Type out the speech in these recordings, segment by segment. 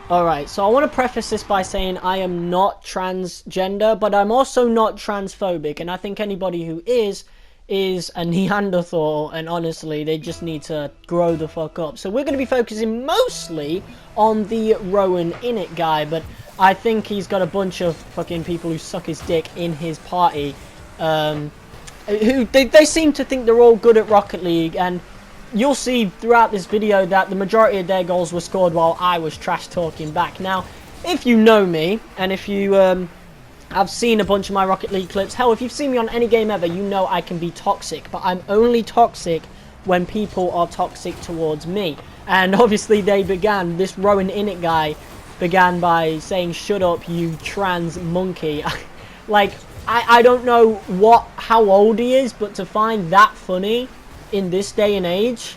Alright, so I want to preface this by saying I am not transgender, but I'm also not transphobic, and I think anybody who is a Neanderthal, and honestly, they just need to grow the fuck up. So we're going to be focusing mostly on the Rowan Innit guy, but I think he's got a bunch of fucking people who suck his dick in his party, who they seem to think they're all good at Rocket League, and you'll see throughout this video that the majority of their goals were scored while I was trash talking back. Now, if you know me, and if you have seen a bunch of my Rocket League clips, hell, if you've seen me on any game ever, you know I can be toxic, but I'm only toxic when people are toxic towards me. And obviously this Rowan Innit guy began by saying, "Shut up, you trans monkey." Like, I don't know how old he is, but to find that funny in this day and age,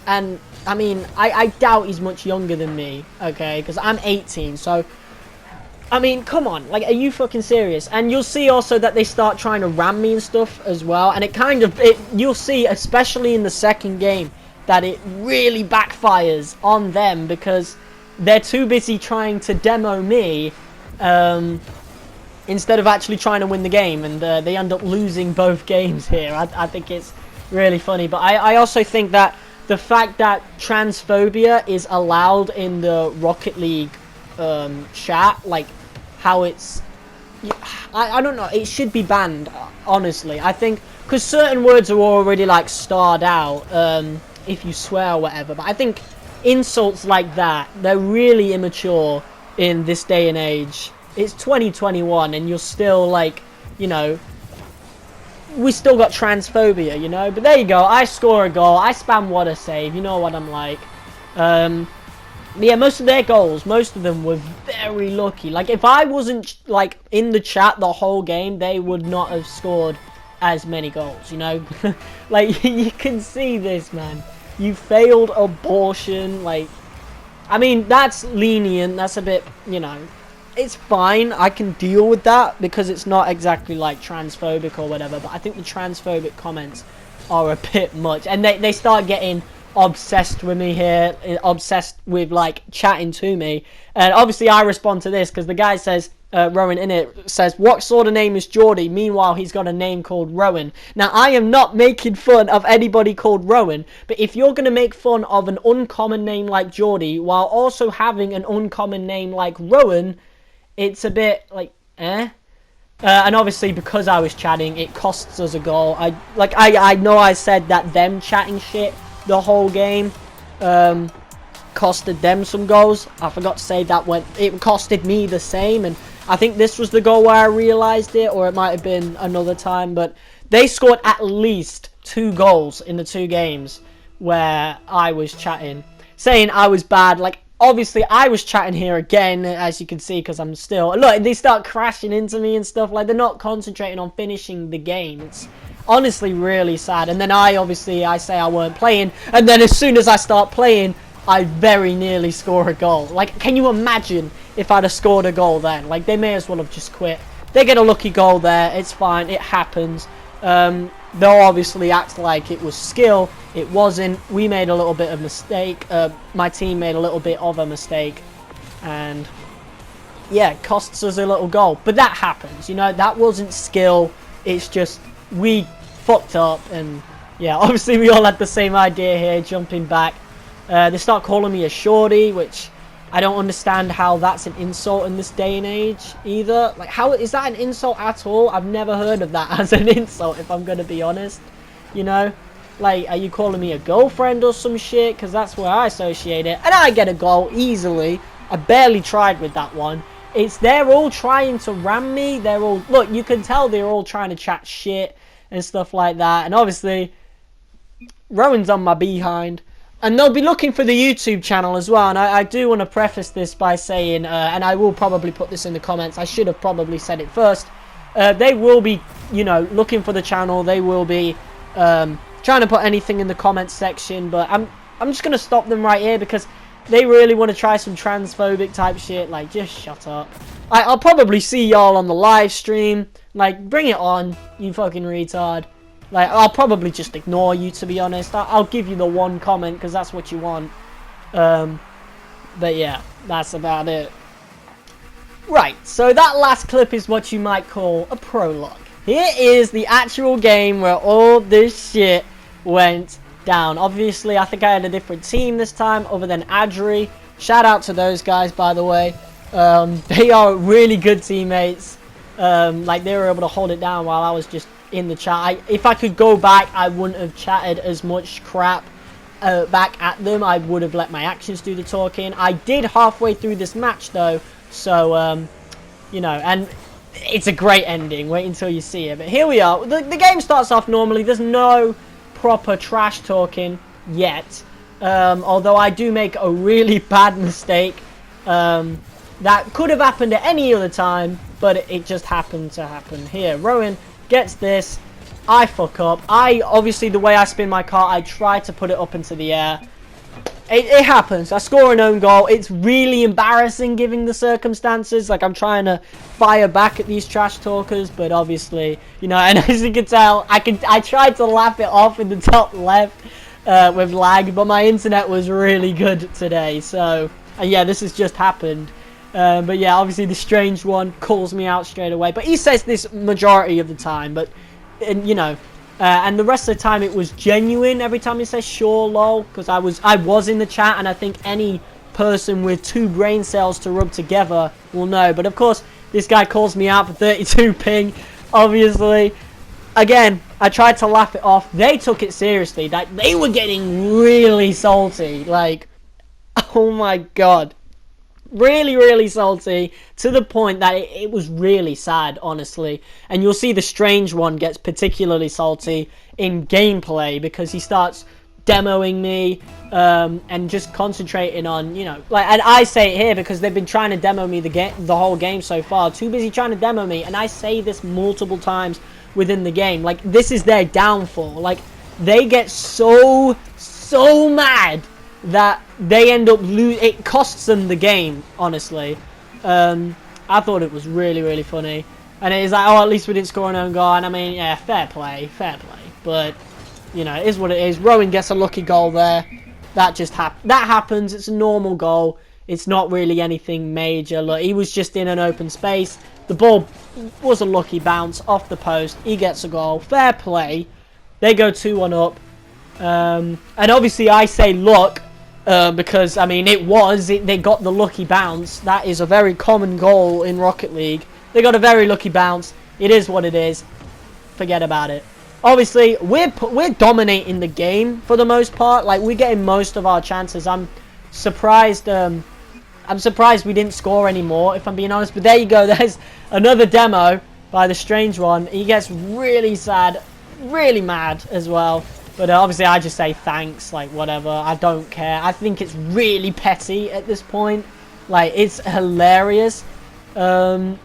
and I mean, I doubt he's much younger than me, okay, because I'm 18, so I mean, come on, like, are you fucking serious? And you'll see also that they start trying to ram me and stuff as well, and you'll see, especially in the second game, that it really backfires on them because they're too busy trying to demo me instead of actually trying to win the game, and they end up losing both games here. I think it's really funny, but I also think that the fact that transphobia is allowed in the Rocket League chat, like how it's, I don't know, it should be banned, honestly. I think because certain words are already like starred out if you swear or whatever, but I think insults like that, they're really immature in this day and age. It's 2021 and you're still like, you know, we still got transphobia, you know. But there you go, I score a goal, I spam what a save, you know what I'm like. Yeah, most of their goals, most of them were very lucky. Like, if I wasn't like in the chat the whole game, they would not have scored as many goals, you know. Like, you can see this, man. You failed abortion. Like, I mean, that's lenient, that's a bit, you know, it's fine, I can deal with that because it's not exactly like transphobic or whatever, but I think the transphobic comments are a bit much, and they start getting obsessed with me here, obsessed with like chatting to me, and obviously I respond to this because the guy says, Rowan Innit says, "What sort of name is Geordie?" Meanwhile, he's got a name called Rowan. Now, I am not making fun of anybody called Rowan, but if you're going to make fun of an uncommon name like Geordie while also having an uncommon name like Rowan, it's a bit like, eh? And obviously, because I was chatting, it costs us a goal. I know I said that them chatting shit the whole game costed them some goals. I forgot to say that when it costed me the same, and I think this was the goal where I realised it, or it might have been another time, but they scored at least 2 goals in the 2 games where I was chatting, saying I was bad. Like, obviously, I was chatting here again, as you can see, because I'm still... Look, they start crashing into me and stuff. Like, they're not concentrating on finishing the game. It's honestly really sad. And then I say I weren't playing. And then as soon as I start playing, I very nearly score a goal. Like, can you imagine if I'd have scored a goal then? Like, they may as well have just quit. They get a lucky goal there. It's fine. It happens. They'll obviously act like it was skill. It wasn't. We made a little bit of mistake. My team made a little bit of a mistake, and yeah, it costs us a little goal. But that happens, you know. That wasn't skill. It's just we fucked up, and yeah, obviously we all had the same idea here. Jumping back, they start calling me a shorty, which I don't understand how that's an insult in this day and age either. Like, how is that an insult at all? I've never heard of that as an insult, if I'm gonna be honest, you know. Like, are you calling me a girlfriend or some shit? Because that's where I associate it. And I get a goal easily. I barely tried with that one. They're all trying to ram me. They're all, look, you can tell they're all trying to chat shit and stuff like that. And obviously, Rowan's on my behind. And they'll be looking for the YouTube channel as well. And I do want to preface this by saying, and I will probably put this in the comments. I should have probably said it first. They will be, you know, looking for the channel. They will be trying to put anything in the comments section. But I'm just going to stop them right here because they really want to try some transphobic type shit. Like, just shut up. I'll probably see y'all on the live stream. Like, bring it on, you fucking retard. Like, I'll probably just ignore you, to be honest. I'll give you the one comment, because that's what you want. But yeah, that's about it. Right, so that last clip is what you might call a prologue. Here is the actual game where all this shit went down. Obviously, I think I had a different team this time other than Adri. Shout out to those guys, by the way. They are really good teammates. Like, they were able to hold it down while I was just in the chat. If I could go back, I wouldn't have chatted as much crap back at them. I would have let my actions do the talking. I did halfway through this match, though. So, you know, and it's a great ending. Wait until you see it. But here we are. The game starts off normally. There's no proper trash talking yet. Although I do make a really bad mistake. That could have happened at any other time, but it just happened to happen here. Rowan gets this. I fuck up. Obviously, the way I spin my car, I try to put it up into the air. It happens. I score an own goal. It's really embarrassing given the circumstances. Like, I'm trying to fire back at these trash talkers, but obviously, you know, and as you can tell, I tried to laugh it off in the top left with lag, but my internet was really good today. So, yeah, this has just happened. But yeah, obviously the strange one calls me out straight away. But he says this majority of the time, but, you know... and the rest of the time it was genuine every time he says sure lol, because I was in the chat, and I think any person with 2 brain cells to rub together will know. But of course this guy calls me out for 32 ping. Obviously, again, I tried to laugh it off. They took it seriously. Like, they were getting really salty. Like, oh my god. Really, really salty, to the point that it was really sad, honestly. And you'll see the strange one gets particularly salty in gameplay, because he starts demoing me and just concentrating on, you know, like, and I say it here because they've been trying to demo me the whole game so far. Too busy trying to demo me, and I say this multiple times within the game. Like, this is their downfall. Like, they get so mad that they end up it costs them the game, honestly. I thought it was really, really funny. And it is like, oh, at least we didn't score an own goal. And I mean, yeah, fair play. But, you know, it is what it is. Rowan gets a lucky goal there. That just that happens. It's a normal goal. It's not really anything major. Look, he was just in an open space. The ball was a lucky bounce off the post. He gets a goal. Fair play. They go 2-1 up. And obviously I say luck. Because, I mean, they got the lucky bounce. That is a very common goal in Rocket League. They got a very lucky bounce. It is what it is. Forget about it. Obviously, we're dominating the game for the most part. Like, we're getting most of our chances. I'm surprised we didn't score anymore, if I'm being honest. But there you go. There's another demo by the strange one. He gets really sad, really mad as well. But obviously I just say thanks, like, whatever, I don't care. I think it's really petty at this point. Like, it's hilarious. But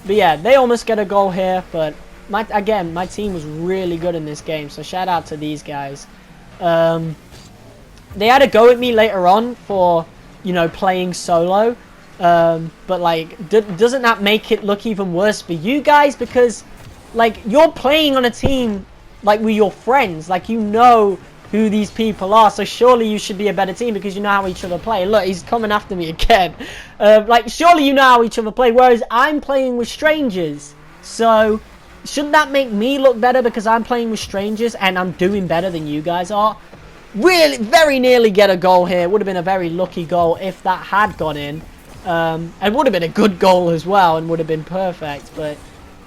yeah, they almost get a goal here, but again, my team was really good in this game, so shout out to these guys. They had a go at me later on for, you know, playing solo. But, like, doesn't that make it look even worse for you guys? Because, like, you're playing on a team... like, with your friends, like, you know who these people are, so surely you should be a better team because you know how each other play. Look, he's coming after me again. Like, surely you know how each other play, whereas I'm playing with strangers. So, shouldn't that make me look better because I'm playing with strangers and I'm doing better than you guys are? Really, very nearly get a goal here. Would have been a very lucky goal if that had gone in. And would have been a good goal as well and would have been perfect, but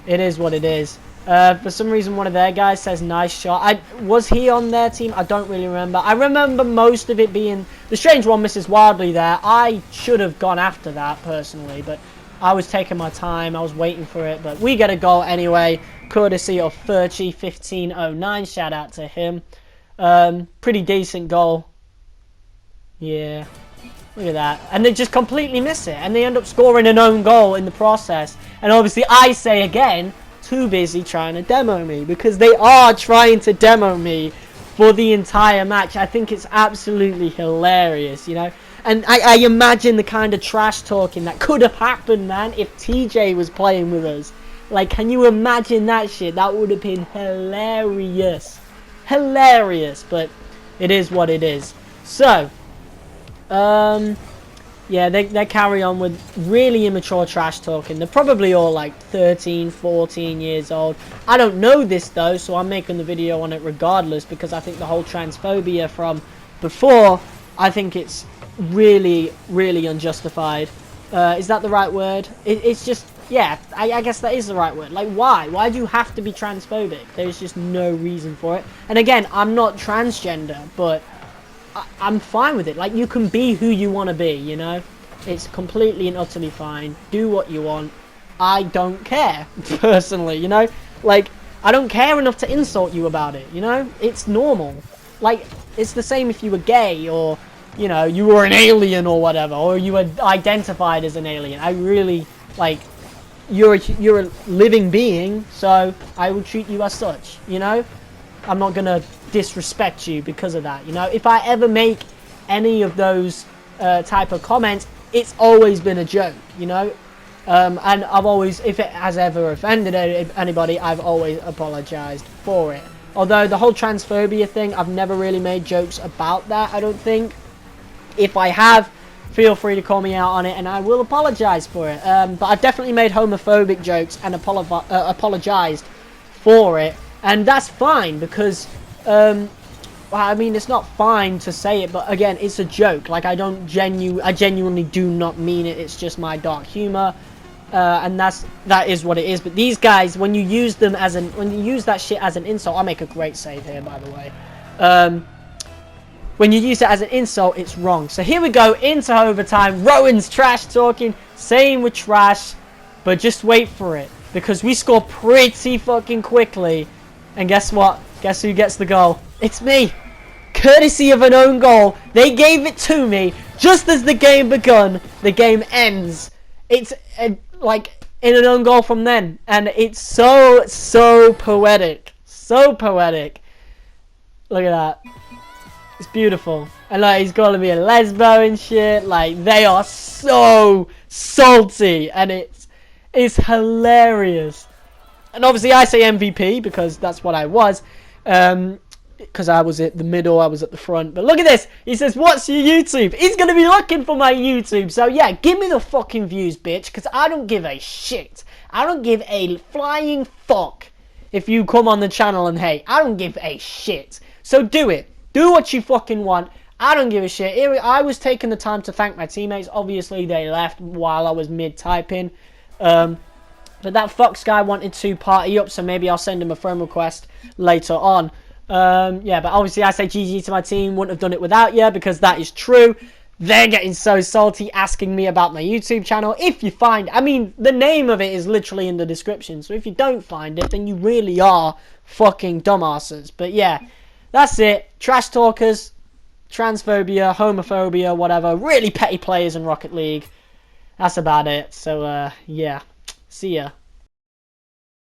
it is what it is. For some reason, one of their guys says nice shot. Was he on their team? I don't really remember. I remember most of it being... the strange one misses wildly there. I should have gone after that, personally, but I was taking my time. I was waiting for it, but we get a goal anyway, courtesy of Furchy1509. Shout out to him. Pretty decent goal. Yeah. Look at that. And they just completely miss it, and they end up scoring an own goal in the process. And obviously, I say again... too busy trying to demo me, because they are trying to demo me for the entire match. I think it's absolutely hilarious, you know, and I imagine the kind of trash talking that could have happened, man, if TJ was playing with us. Like, can you imagine that shit? That would have been hilarious. But it is what it is. So Yeah, they carry on with really immature trash talking. They're probably all like 13, 14 years old. I don't know this though, so I'm making the video on it regardless, because I think the whole transphobia from before, I think it's really, really unjustified. Is that the right word? It's just, yeah, I guess that is the right word. Like, why? Why do you have to be transphobic? There's just no reason for it. And again, I'm not transgender, but I'm fine with it. Like, you can be who you want to be, you know? It's completely and utterly fine. Do what you want. I don't care, personally, you know? Like, I don't care enough to insult you about it, you know? It's normal. Like, it's the same if you were gay, or, you know, you were an alien or whatever, or you were identified as an alien. I really, like, you're a living being, so I will treat you as such, you know? I'm not gonna disrespect you because of that, you know? If I ever make any of those type of comments, it's always been a joke, you know? And I've always, if it has ever offended anybody, I've always apologized for it. Although the whole transphobia thing, I've never really made jokes about that, I don't think. If I have, feel free to call me out on it and I will apologize for it. But I've definitely made homophobic jokes and apologized for it. And that's fine, because, well, I mean, it's not fine to say it, but again, it's a joke. Like, I genuinely do not mean it. It's just my dark humor, and that is what it is. But these guys, when you use them as when you use that shit as an insult, I'll make a great save here, by the way. When you use it as an insult, it's wrong. So here we go into overtime. Rowan's trash talking, saying we're trash, but just wait for it, because we score pretty fucking quickly. And guess what? Guess who gets the goal? It's me. Courtesy of an own goal. They gave it to me just as the game begun. The game ends. It's like in an own goal from then. And it's so poetic. So poetic. Look at that. It's beautiful. And like, he's calling me a lesbo and shit. Like, they are so salty. And it's hilarious. And obviously I say MVP because that's what I was. Because I was at the middle, I was at the front. But look at this. He says, what's your YouTube? He's going to be looking for my YouTube. So yeah, give me the fucking views, bitch. Because I don't give a shit. I don't give a flying fuck if you come on the channel and hate. I don't give a shit. So do it. Do what you fucking want. I don't give a shit. I was taking the time to thank my teammates. Obviously, they left while I was mid-typing. But that Fox guy wanted to party up, so maybe I'll send him a friend request later on. Yeah, but obviously I say GG to my team. Wouldn't have done it without you, because that is true. They're getting so salty asking me about my YouTube channel. If you find, I mean, the name of it is literally in the description. So if you don't find it, then you really are fucking dumbasses. But yeah, that's it. Trash talkers, transphobia, homophobia, whatever. Really petty players in Rocket League. That's about it. So, yeah. See ya.